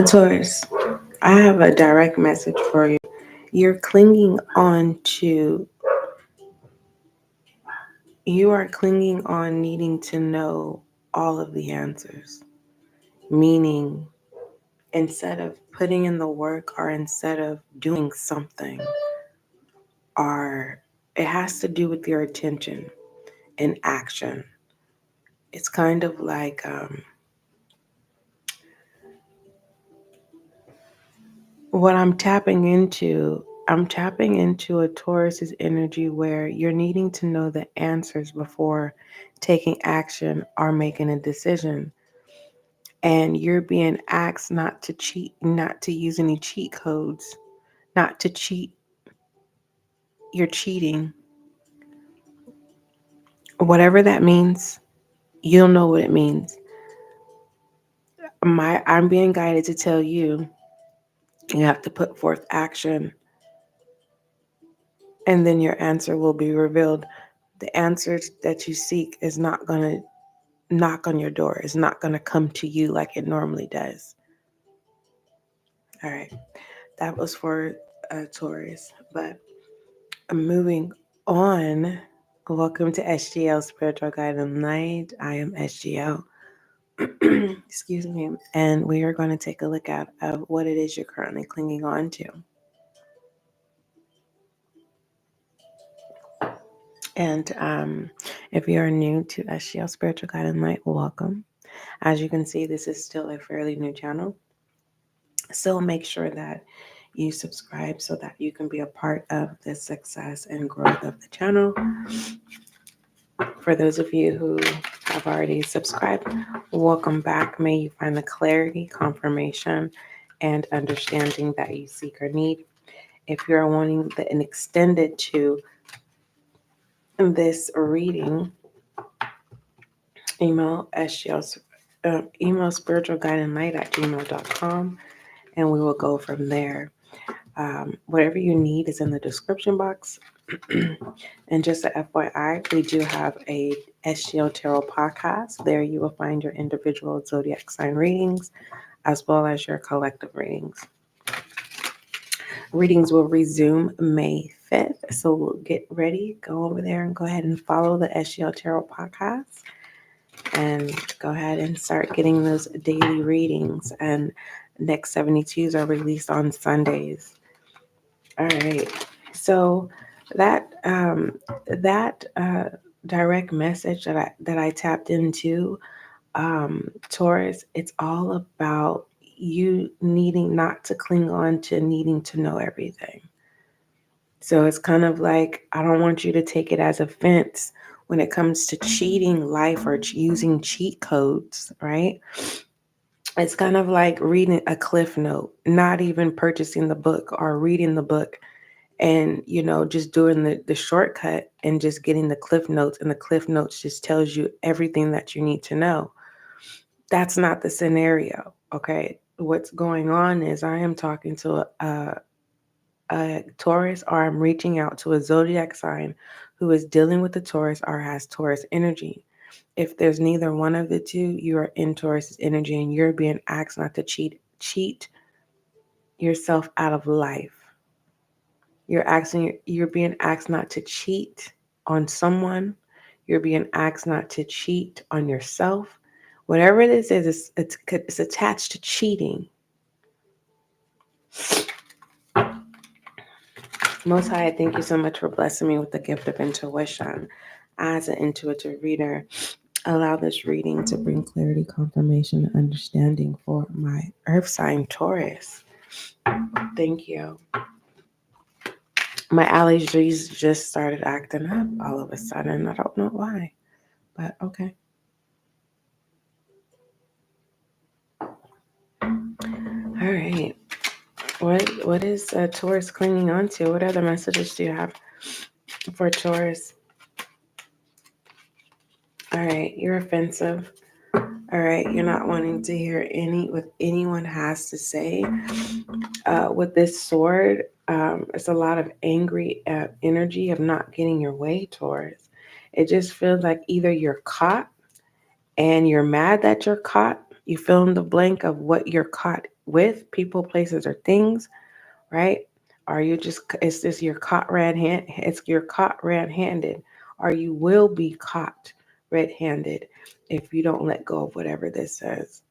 Taurus, I have a direct message for you. You're clinging on to, you are clinging on needing to know all of the answers. Meaning, instead of putting in the work or instead of doing something, or it has to do with your attention and action. It's kind of like what I'm tapping into a Taurus's energy where you're needing to know the answers before taking action or making a decision. And you're being asked not to cheat, not to use any cheat codes, not to cheat. You're cheating. Whatever that means, you'll know what it means. I'm being guided to tell you you have to put forth action, and then your answer will be revealed. The answer that you seek is not going to knock on your door. It's not going to come to you like it normally does. All right. That was for Taurus. But moving on, welcome to SGL Spiritual Guiding Light. I am SGL. Excuse me. And we are going to take a look at what it is you're currently clinging on to. And if you are new to SGL Spiritual Guiding Light, welcome. As you can see, this is still a fairly new channel. So make sure that you subscribe so that you can be a part of the success and growth of the channel. For those of you who have already subscribed, welcome back. May you find the clarity, confirmation, and understanding that you seek or need. If you're wanting an extended to this reading, email spiritualguidinglight@gmail.com, and we will go from there. Whatever you need is in the description box. And just a FYI, we do have a SGL Tarot Podcast. There you will find your individual zodiac sign readings as well as your collective readings. Readings will resume May 5th. So we'll get ready, go over there and go ahead and follow the SGL Tarot Podcast. And go ahead and start getting those daily readings. And next 72s are released on Sundays. All right. So that direct message that I tapped into, Taurus, it's all about you needing not to cling on to needing to know everything. So it's kind of like, I don't want you to take it as offense when it comes to cheating life or using cheat codes, right? It's kind of like reading a cliff note, not even purchasing the book or reading the book and, just doing the shortcut and just getting the cliff notes. And the cliff notes just tells you everything that you need to know. That's not the scenario, okay? What's going on is I am talking to a Taurus, or I'm reaching out to a zodiac sign who is dealing with the Taurus or has Taurus energy. If there's neither one of the two, you are in Taurus's energy and you're being asked not to cheat yourself out of life. You're being asked not to cheat on someone. You're being asked not to cheat on yourself. Whatever this is, it's attached to cheating. Most High, I thank you so much for blessing me with the gift of intuition. As an intuitive reader, allow this reading to bring clarity, confirmation, and understanding for my earth sign Taurus. Thank you. My allergies just started acting up all of a sudden. I don't know why, but okay. All right. What is Taurus clinging on to? What other messages do you have for Taurus? All right, you're offensive. All right, you're not wanting to hear what anyone has to say. With this sword, It's a lot of angry energy of not getting your way, Taurus. It just feels like either you're caught and you're mad that you're caught. You fill in the blank of what you're caught with, people, places, or things, right? Are you just, it's just you're caught it's you're caught red-handed, or you will be caught red-handed if you don't let go of whatever this says.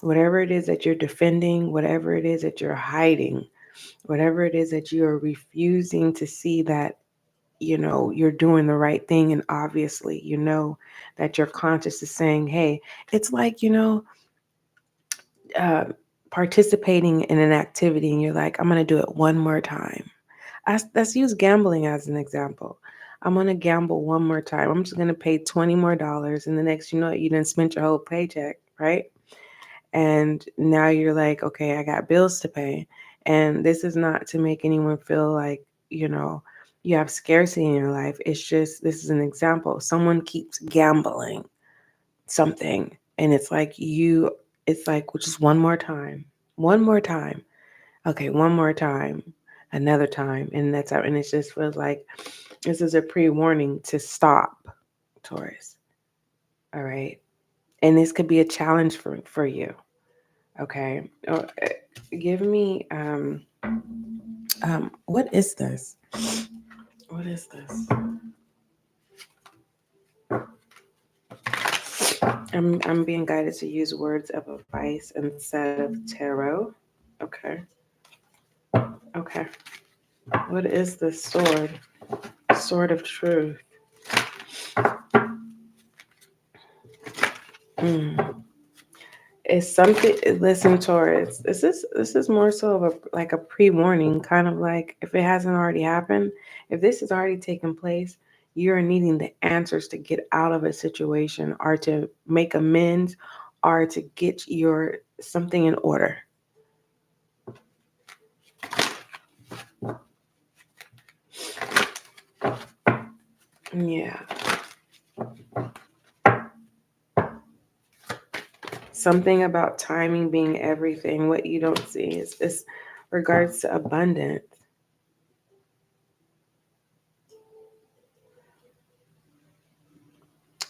Whatever it is that you're defending, whatever it is that you're hiding, whatever it is that you are refusing to see that, you're doing the right thing. And obviously, that your conscious is saying, hey, it's like, uh, participating in an activity and you're like, I'm going to do it one more time. Let's use gambling as an example. I'm going to gamble one more time. I'm just going to pay $20 more. And the next, you didn't spend your whole paycheck, right? And now you're like, okay, I got bills to pay. And this is not to make anyone feel like, you have scarcity in your life. It's just, this is an example. Someone keeps gambling something. And it's like, well, just one more time. One more time. Okay, one more time. Another time. And that's how, and it just feels like this is a pre-warning to stop, Taurus. All right. And this could be a challenge for you. Okay. Give me what is this? What is this? I'm being guided to use words of advice instead of tarot. Okay. Okay. What is the sword? Sword of truth. It's something. Listen, Taurus. This is more so of a pre-warning, kind of like if it hasn't already happened, if this has already taken place, you're needing the answers to get out of a situation, or to make amends, or to get your something in order. Yeah. Something about timing being everything. What you don't see is this regards to abundance.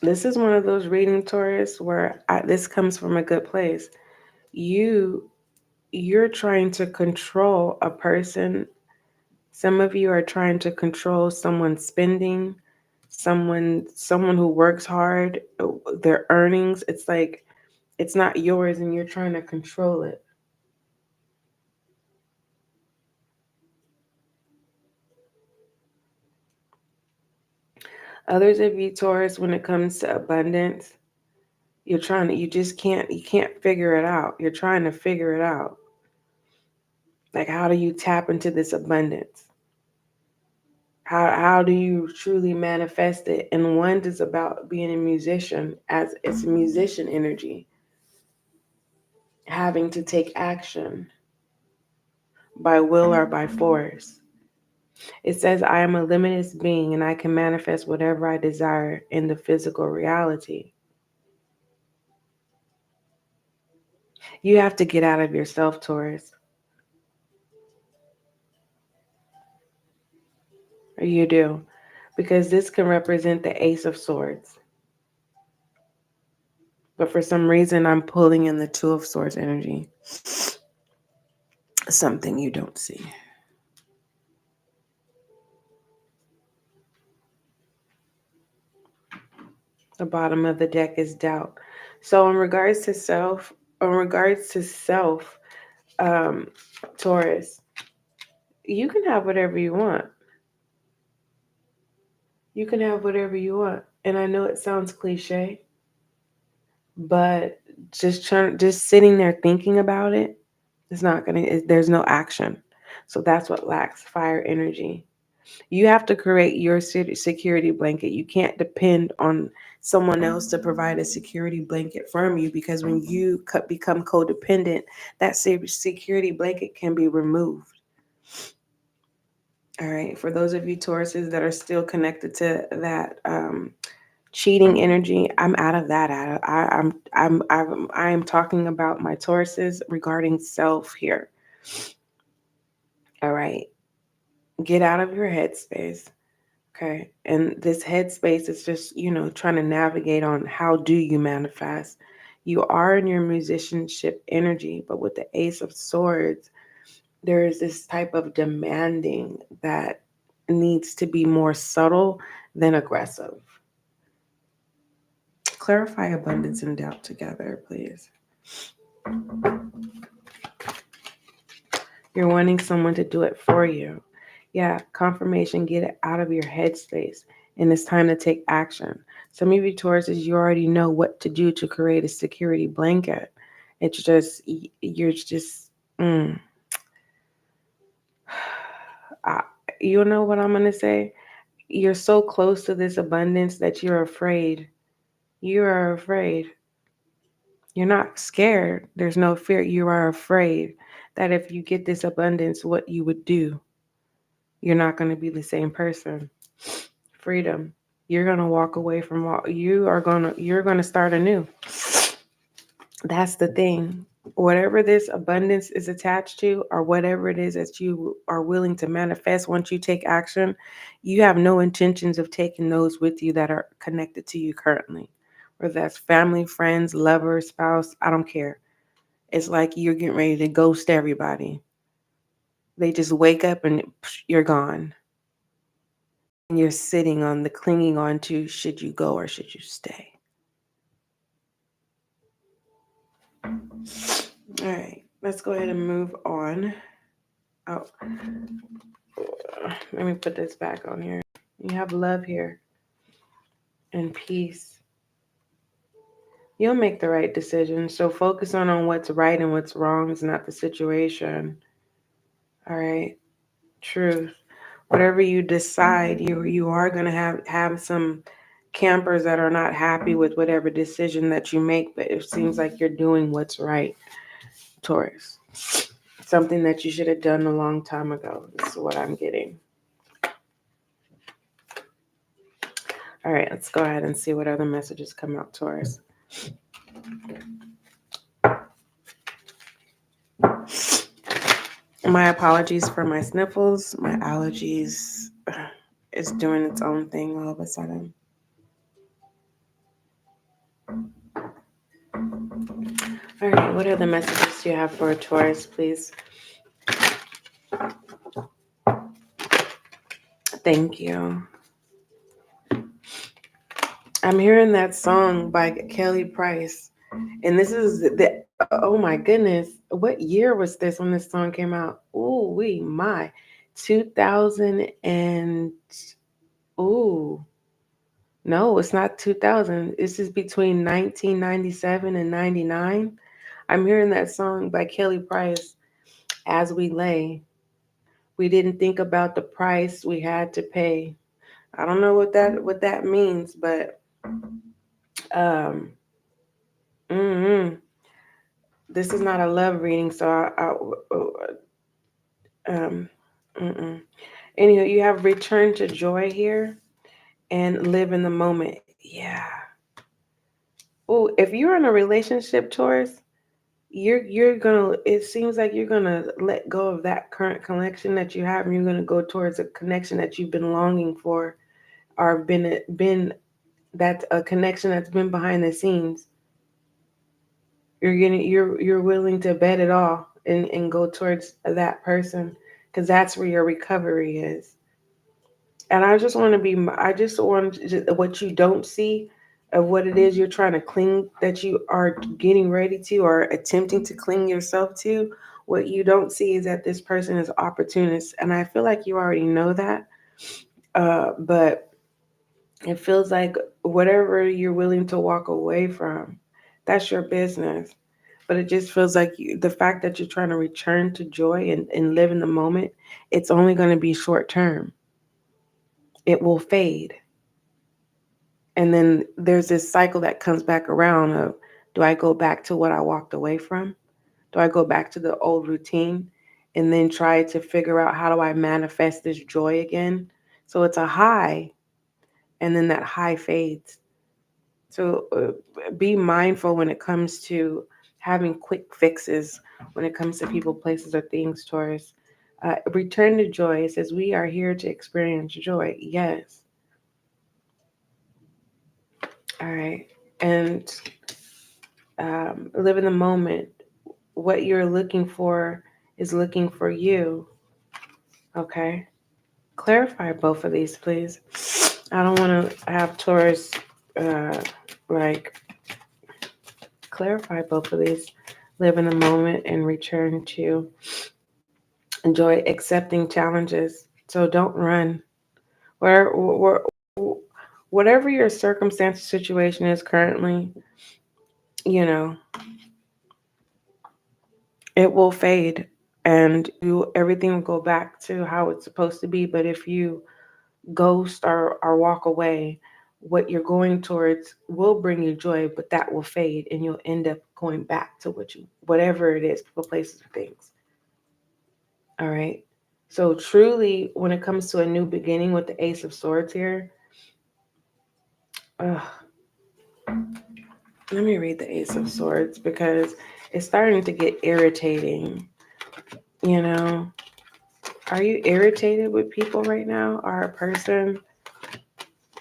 This is one of those reading, Taurus, where this comes from a good place. You're trying to control a person. Some of you are trying to control someone's spending, someone who works hard, their earnings. It's like it's not yours and you're trying to control it. Others of you, Taurus, when it comes to abundance, you can't figure it out. You're trying to figure it out. Like, how do you tap into this abundance? How do you truly manifest it? And one is about being a musician, as it's musician energy, having to take action by will or by force. It says, I am a limitless being and I can manifest whatever I desire in the physical reality. You have to get out of yourself, Taurus. Or you do. Because this can represent the Ace of Swords. But for some reason, I'm pulling in the Two of Swords energy. Something you don't see. The bottom of the deck is doubt. So in regards to self, Taurus, you can have whatever you want. You can have whatever you want. And I know it sounds cliche, but just sitting there thinking about it, there's no action. So that's what lacks fire energy. You have to create your security blanket. You can't depend on someone else to provide a security blanket from you, because when you become codependent, that security blanket can be removed. All right. For those of you Tauruses that are still connected to that cheating energy, I'm out of that. I'm talking about my Tauruses regarding self here. All right. Get out of your headspace. Okay. And this headspace is just, trying to navigate on how do you manifest. You are in your musicianship energy, but with the Ace of Swords, there is this type of demanding that needs to be more subtle than aggressive. Clarify abundance and doubt together, please. You're wanting someone to do it for you. Yeah, confirmation, get it out of your headspace. And it's time to take action. Some of you Tauruses, you already know what to do to create a security blanket. It's just, you're just, I, you know what I'm going to say? You're so close to this abundance that you're afraid. You are afraid. You're not scared. There's no fear. You are afraid that if you get this abundance, what you would do. You're not going to be the same person. Freedom. You're going to walk away from all. You're going to start anew. That's the thing. Whatever this abundance is attached to, or whatever it is that you are willing to manifest once you take action, you have no intentions of taking those with you that are connected to you currently. Whether that's family, friends, lover, spouse, I don't care. It's like you're getting ready to ghost everybody. They just wake up and you're gone. And you're sitting on the clinging on to should you go or should you stay? All right, let's go ahead and move on. Oh, let me put this back on here. You have love here and peace. You'll make the right decision. So focus on what's right and what's wrong is not the situation. All right. Truth. Whatever you decide, you are going to have some campers that are not happy with whatever decision that you make, but it seems like you're doing what's right, Taurus. Something that you should have done a long time ago. This is what I'm getting. All right, let's go ahead and see what other messages come out, Taurus. My apologies for my sniffles. My allergies is doing its own thing all of a sudden. All right, what other messages do you have for Taurus, please? Thank you. I'm hearing that song by Kelly Price. And this is oh my goodness. What year was this when this song came out? Ooh, my. 2000 and, ooh. No, it's not 2000. This is between 1997 and 99. I'm hearing that song by Kelly Price, As We Lay. We didn't think about the price we had to pay. I don't know what that means, but um this is not a love reading, so Anyway, you have return to joy here and live in the moment. Yeah. Oh, if you're in a relationship, Taurus, you're gonna. It seems like you're gonna let go of that current connection that you have, and you're gonna go towards a connection that you've been longing for, or been that's a connection that's been behind the scenes. You're willing to bet it all and go towards that person because that's where your recovery is. And I just want what you don't see of what it is you're trying to cling, that you are getting ready to or attempting to cling yourself to. What you don't see is that this person is opportunist. And I feel like you already know that. But it feels like whatever you're willing to walk away from, that's your business. But it just feels like the fact that you're trying to return to joy and live in the moment, it's only going to be short term. It will fade. And then there's this cycle that comes back around of, do I go back to what I walked away from? Do I go back to the old routine and then try to figure out how do I manifest this joy again? So it's a high, and then that high fades. So be mindful when it comes to having quick fixes, when it comes to people, places, or things, Taurus. Return to joy. It says we are here to experience joy. Yes. All right. And live in the moment. What you're looking for is looking for you. Okay. Clarify both of these, please. I don't want to have Taurus like clarify both of these. Live in the moment and return to enjoy accepting challenges. So don't run. Where, whatever your circumstance situation is currently, you know, it will fade and everything will go back to how it's supposed to be. But if you ghost or walk away, what you're going towards will bring you joy, but that will fade and you'll end up going back to whatever it is, people, places, or things. All right. So truly, when it comes to a new beginning with the Ace of Swords here, let me read the Ace of Swords because it's starting to get irritating. You know, are you irritated with people right now or a person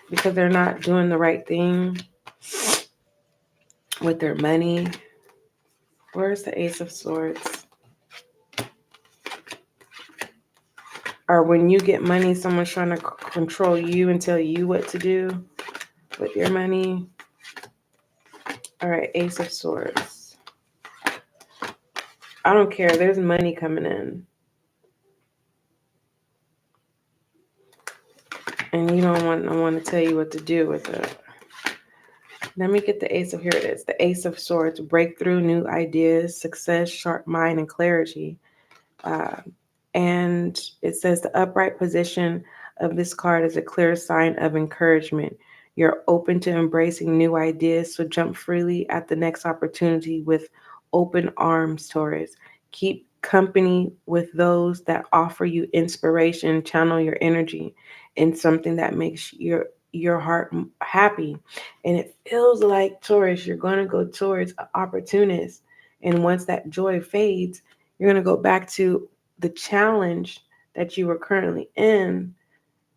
because they're not doing the right thing with their money? Where's the Ace of Swords? Or when you get money, someone's trying to control you and tell you what to do with your money. All right, Ace of Swords. I don't care. There's money coming in. And you don't want no one to tell you what to do with it. Let me get the Ace of, here it is. The Ace of Swords, breakthrough, new ideas, success, sharp mind, and clarity. And it says the upright position of this card is a clear sign of encouragement. You're open to embracing new ideas, so jump freely at the next opportunity with open arms, Taurus. Keep company with those that offer you inspiration, channel your energy in something that makes your heart happy. And it feels like, Taurus, you're going to go towards an opportunist. And once that joy fades, you're going to go back to the challenge that you were currently in.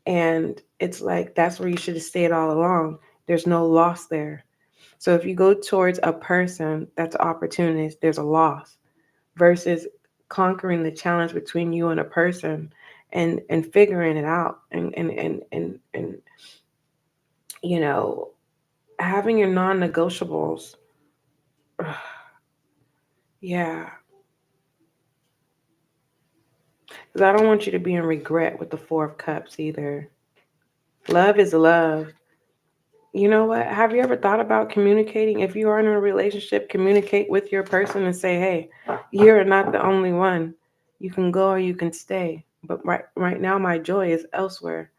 And it's like, that's where you should have stayed all along. There's no loss there. So if you go towards a person that's an opportunist, there's a loss versus conquering the challenge between you and a person and figuring it out and you know, having your non-negotiables. Yeah. Because I don't want you to be in regret with the Four of Cups either. Love is love. You know what? Have you ever thought about communicating? If you are in a relationship, communicate with your person and say, hey, you're not the only one. You can go or you can stay. But right now my joy is elsewhere.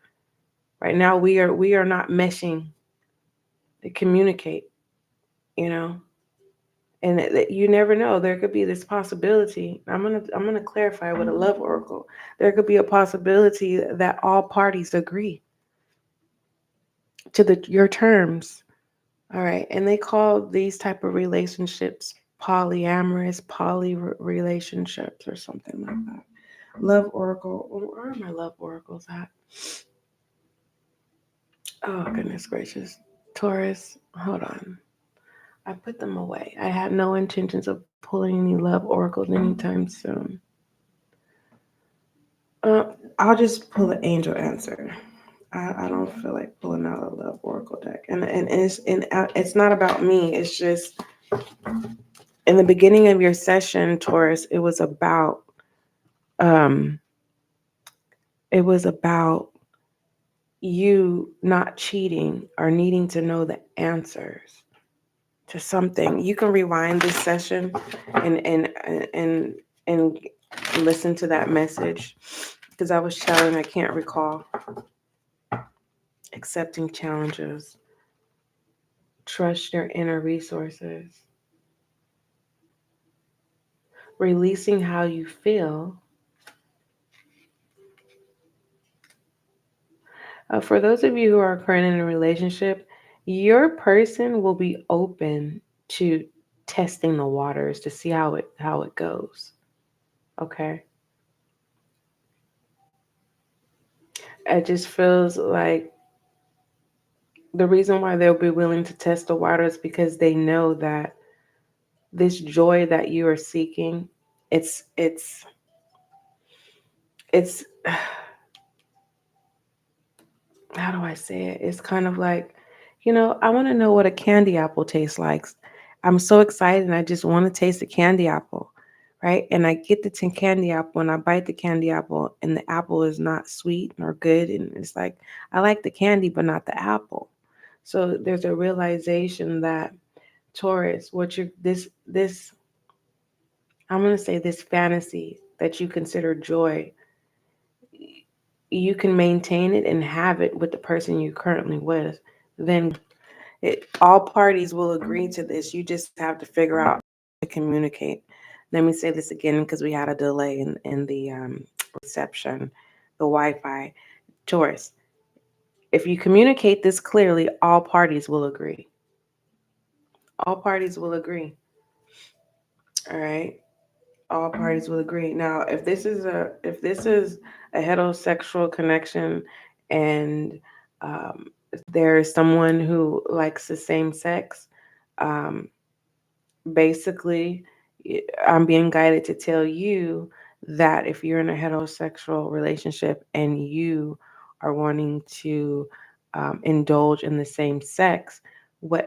Right now we are not meshing to communicate, you know? And you never know. There could be this possibility. I'm gonna clarify with a love oracle. There could be a possibility that all parties agree to your terms. All right, and they call these type of relationships polyamorous, poly relationships, or something like that. Love oracle. Where are my love oracles at? Oh goodness gracious, Taurus. Hold on. I put them away. I had no intentions of pulling any love oracles anytime soon. I'll just pull an angel answer. I don't feel like pulling out a love oracle deck, and it's not about me. It's just in the beginning of your session, Taurus. Um, it was about you not cheating or needing to know the answers to something. You can rewind this session and listen to that message because I was shouting. I can't recall. Accepting challenges. Trust your inner resources. Releasing how you feel. For those of you who are currently in a relationship, your person will be open to testing the waters to see how it goes. Okay. it just feels like the reason why they'll be willing to test the water is because they know that this joy that you are seeking, it's how do I say it? It's kind of like, I want to know what a candy apple tastes like. I'm so excited and I just want to taste the candy apple, right? And I get the candy apple and I bite the candy apple and the apple is not sweet nor good. And it's like, I like the candy, but not the apple. So there's a realization that Taurus, this, I'm going to say this fantasy that you consider joy, you can maintain it and have it with the person you're currently with, then all parties will agree to this. You just have to figure out to communicate. Let me say this again because we had a delay in the reception, the Wi-Fi. Taurus, if you communicate this clearly, all parties will agree. All parties will agree. All right. All parties will agree. Now, if this is a heterosexual connection, and there is someone who likes the same sex, um, basically, I'm being guided to tell you that if you're in a heterosexual relationship and you are wanting to indulge in the same sex,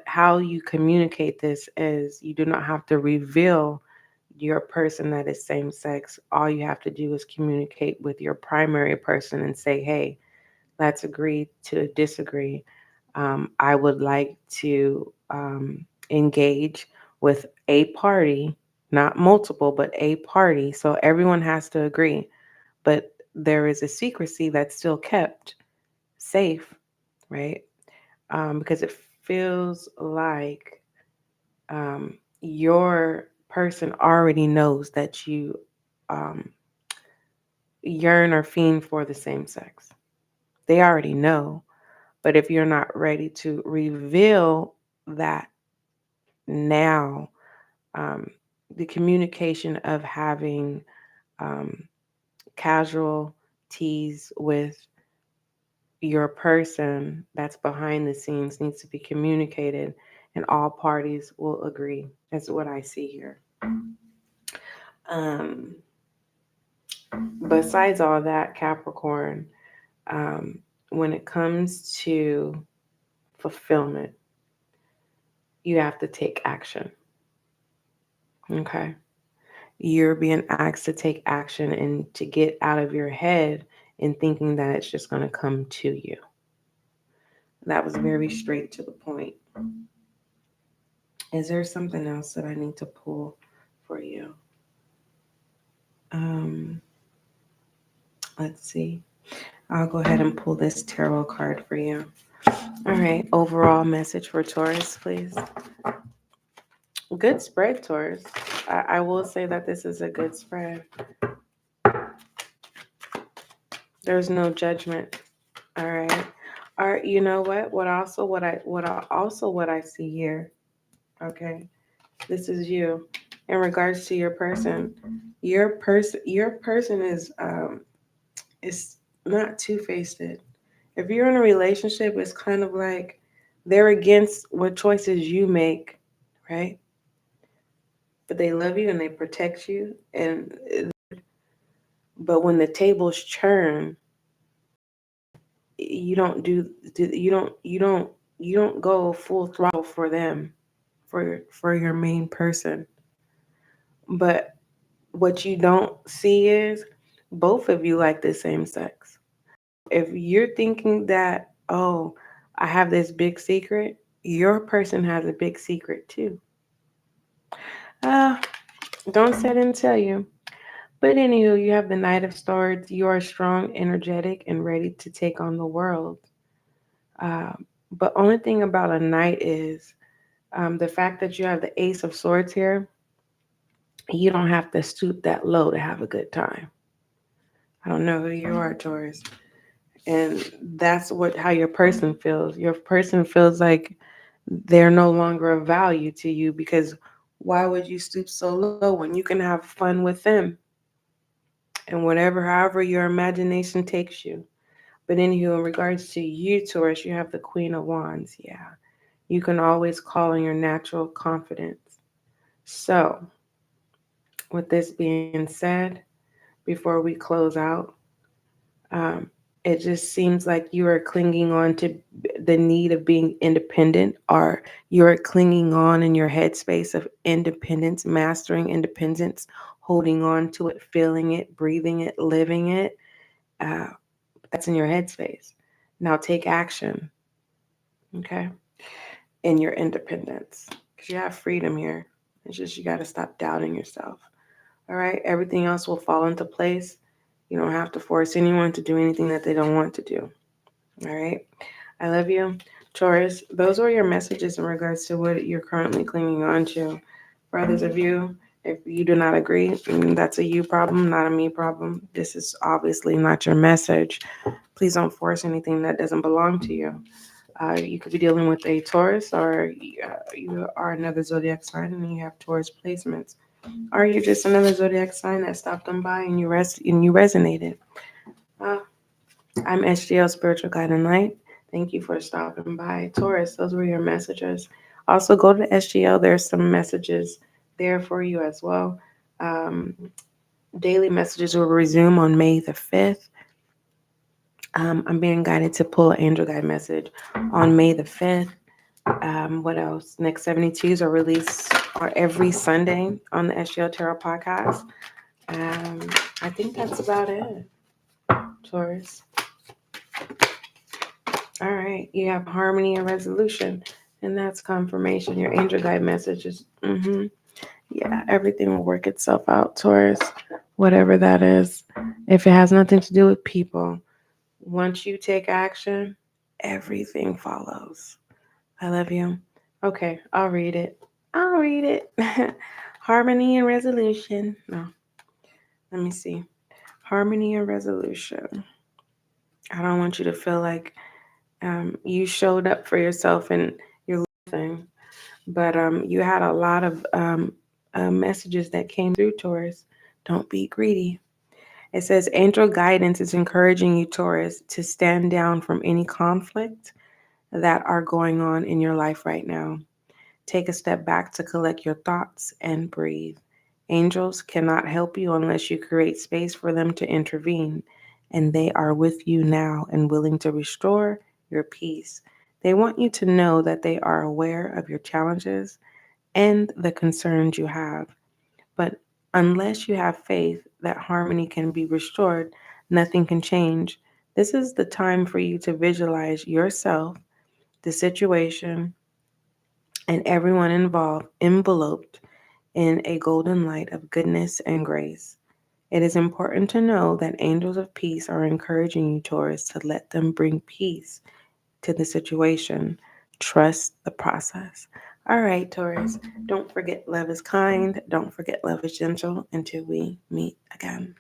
how you communicate this is you do not have to reveal your person that is same sex. All you have to do is communicate with your primary person and say, hey, let's agree to disagree. I would like to engage with a party, not multiple, but a party. So everyone has to agree. But there is a secrecy that's still kept safe, right? Because it feels like your person already knows that you um, yearn or fiend for the same sex. They already know. But if you're not ready to reveal that now, um, the communication of having um, casual tease with your person that's behind the scenes needs to be communicated, and all parties will agree. That's what I see here. Um, Besides all that, Capricorn, um, when it comes to fulfillment, you have to take action. Okay. You're being asked to take action and to get out of your head and thinking that it's just going to come to you. That was very straight to the point. Is there something else that I need to pull for you? Um, let's see. I'll go ahead and pull this tarot card for you. All right. Overall message for Taurus, please. Good spread, Taurus. I will say that this is a good spread. There's no judgment. All right. All right. You know what? What I see here. Okay. This is you. In regards to your person, your person is not two-faced. If you're in a relationship, it's kind of like they're against what choices you make, right? But they love you and they protect you. But when the tables churn, you don't you don't go full throttle for them, for your main person. But what you don't see is both of you like the same sex. If you're thinking that, oh, I have this big secret, your person has a big secret too. uh don't say I didn't tell you. But anywho, you have the Knight of Swords. You are strong, energetic, and ready to take on the world. But only thing about a knight is the fact that you have the Ace of Swords here. You don't have to stoop that low to have a good time. I don't know who you are, Taurus, and that's how your person feels. Your person feels like they're no longer of value to you because why would you stoop so low when you can have fun with them and however your imagination takes you? But anywho, in regards to you, Taurus, you have the Queen of Wands. Yeah. You can always call on your natural confidence. So, with this being said, before we close out, um, it just seems like you are clinging on to the need of being independent, or you're clinging on in your headspace of independence, mastering independence, holding on to it, feeling it, breathing it, living it. Uh, that's in your headspace. Now take action, okay, in your independence, because you have freedom here. It's just you got to stop doubting yourself. All right, everything else will fall into place. You don't have to force anyone to do anything that they don't want to do. All right. I love you. Taurus, those were your messages in regards to what you're currently clinging on to. For others of you, if you do not agree, that's a you problem, not a me problem. This is obviously not your message. Please don't force anything that doesn't belong to you. You could be dealing with a Taurus, or you are another zodiac sign and you have Taurus placements. Or you're just another zodiac sign that stopped on by and you resonated. Uh, I'm SGL Spiritual Guiding Light. Thank you for stopping by. Taurus, those were your messages. Also, go to SGL. There's some messages there for you as well. Daily messages will resume on May the 5th. I'm being guided to pull an angel guide message on May the 5th. What else? Next 72s are released every Sunday on the SGL Tarot Podcast. I think that's about it, Taurus. All right, you have harmony and resolution, and that's confirmation. Your angel guide messages. Yeah, everything will work itself out, Taurus, whatever that is. If it has nothing to do with people, once you take action, everything follows. I love you. Okay, I'll read it. Harmony and resolution. No, let me see. Harmony and resolution. I don't want you to feel like you showed up for yourself and your thing, but you had a lot of messages that came through, Taurus. Don't be greedy. It says angel guidance is encouraging you, Taurus, to stand down from any conflict that are going on in your life right now. Take a step back to collect your thoughts and breathe. Angels cannot help you unless you create space for them to intervene, and they are with you now and willing to restore your peace. They want you to know that they are aware of your challenges and the concerns you have. But unless you have faith that harmony can be restored, nothing can change. This is the time for you to visualize yourself, the situation, and everyone involved enveloped in a golden light of goodness and grace. It is important to know that angels of peace are encouraging you, Taurus, to let them bring peace to the situation. Trust the process. All right, Taurus, don't forget love is kind. Don't forget love is gentle until we meet again.